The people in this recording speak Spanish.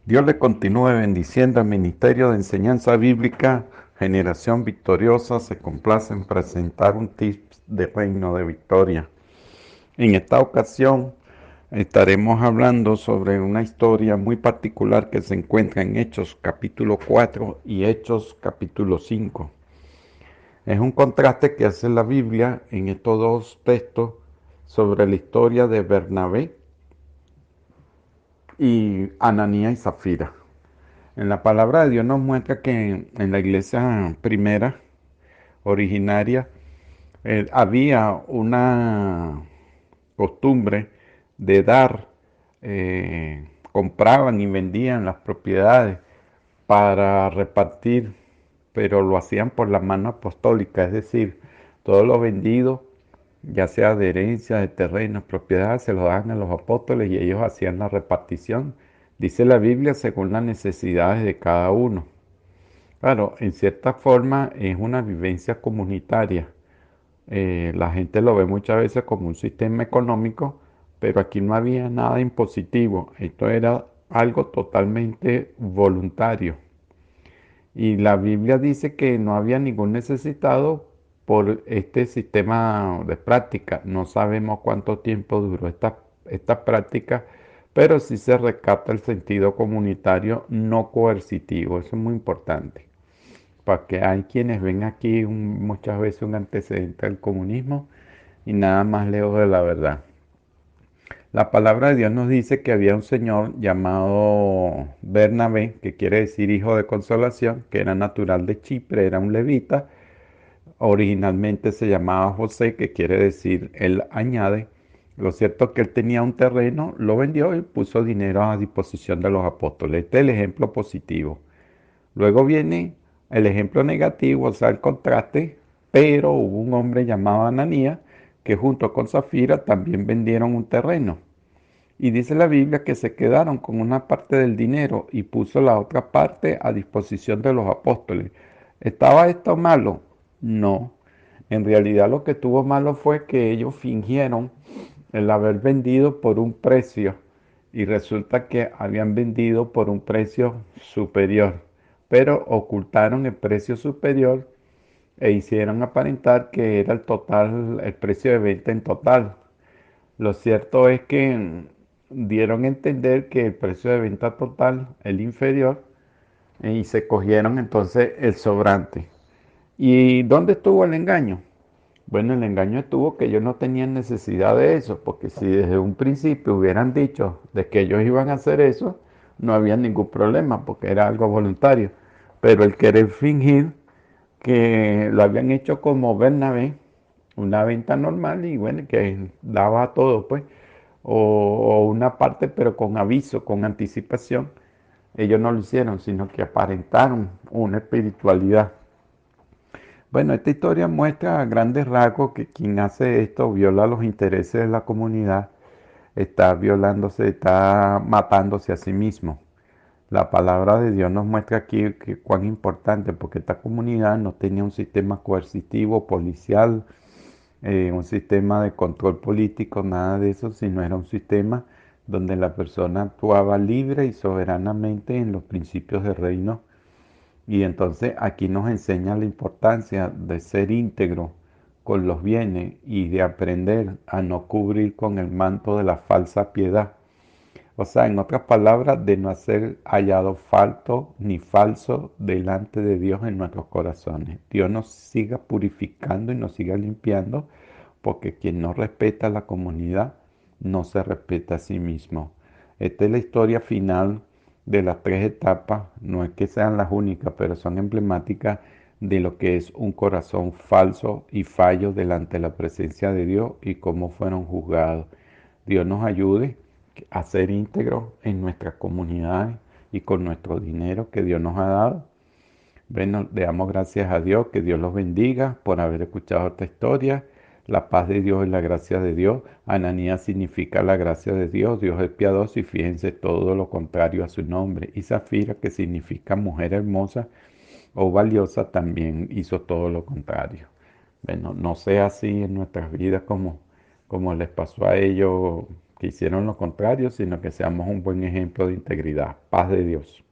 Dios le continúe bendiciendo al Ministerio de Enseñanza Bíblica. Generación Victoriosa se complace en presentar un tips de Reino de Victoria. En esta ocasión estaremos hablando sobre una historia muy particular que se encuentra en Hechos capítulo 4 y Hechos capítulo 5. Es un contraste que hace la Biblia en estos dos textos sobre la historia de Bernabé y Ananías y Zafira. En la palabra de Dios nos muestra que en la iglesia primera, originaria, había una costumbre de dar, compraban y vendían las propiedades para repartir, pero lo hacían por la mano apostólica, es decir, todo lo vendido, ya sea de herencia, de terrenos, propiedades, se lo daban a los apóstoles y ellos hacían la repartición. Dice la Biblia según las necesidades de cada uno. Claro, en cierta forma es una vivencia comunitaria. La gente lo ve muchas veces como un sistema económico, pero aquí no había nada impositivo. Esto era algo totalmente voluntario. Y la Biblia dice que no había ningún necesitado por este sistema de práctica. No sabemos cuánto tiempo duró esta práctica, pero sí se rescata el sentido comunitario no coercitivo. Eso es muy importante. Porque hay quienes ven aquí muchas veces un antecedente del comunismo y nada más lejos de la verdad. La palabra de Dios nos dice que había un señor llamado Bernabé, que quiere decir hijo de consolación, que era natural de Chipre, era un levita. Originalmente se llamaba José, que quiere decir él añade. Lo cierto es que él tenía un terreno, lo vendió y puso dinero a disposición de los apóstoles. Este es el ejemplo positivo. Luego viene el ejemplo negativo, o sea, el contraste, pero hubo un hombre llamado Ananías que junto con Zafira también vendieron un terreno. Y dice la Biblia que se quedaron con una parte del dinero y puso la otra parte a disposición de los apóstoles. ¿Estaba esto malo? No. En realidad lo que tuvo malo fue que ellos fingieron el haber vendido por un precio y resulta que habían vendido por un precio superior, pero ocultaron el precio superior e hicieron aparentar que era el total, el precio de venta en total. Lo cierto es que dieron a entender que el precio de venta total, el inferior, y se cogieron entonces el sobrante. ¿Y dónde estuvo el engaño? Bueno, el engaño estuvo que ellos no tenían necesidad de eso, porque si desde un principio hubieran dicho de que ellos iban a hacer eso, no había ningún problema, porque era algo voluntario. Pero el querer fingir que lo habían hecho como Bernabé, una venta normal y bueno, que daba todo, pues, o una parte, pero con aviso, con anticipación, ellos no lo hicieron, sino que aparentaron una espiritualidad. Bueno, esta historia muestra a grandes rasgos que quien hace esto viola los intereses de la comunidad, está violándose, está matándose a sí mismo. La palabra de Dios nos muestra aquí que cuán importante, porque esta comunidad no tenía un sistema coercitivo, policial, un sistema de control político, nada de eso, sino era un sistema donde la persona actuaba libre y soberanamente en los principios del reino. Y entonces aquí nos enseña la importancia de ser íntegro con los bienes y de aprender a no cubrir con el manto de la falsa piedad. O sea, en otras palabras, de no ser hallado falto ni falso delante de Dios en nuestros corazones. Dios nos siga purificando y nos siga limpiando, porque quien no respeta a la comunidad no se respeta a sí mismo. Esta es la historia final de las tres etapas. No es que sean las únicas, pero son emblemáticas de lo que es un corazón falso y fallo delante de la presencia de Dios y cómo fueron juzgados. Dios nos ayude a ser íntegros en nuestras comunidades y con nuestro dinero que Dios nos ha dado. Bueno, le damos gracias a Dios, que Dios los bendiga por haber escuchado esta historia. La paz de Dios y la gracia de Dios. Ananías significa la gracia de Dios. Dios es piadoso y fíjense todo lo contrario a su nombre. Y Zafira, que significa mujer hermosa o valiosa, también hizo todo lo contrario. Bueno, no sea así en nuestras vidas como les pasó a ellos que hicieron lo contrario, sino que seamos un buen ejemplo de integridad. Paz de Dios.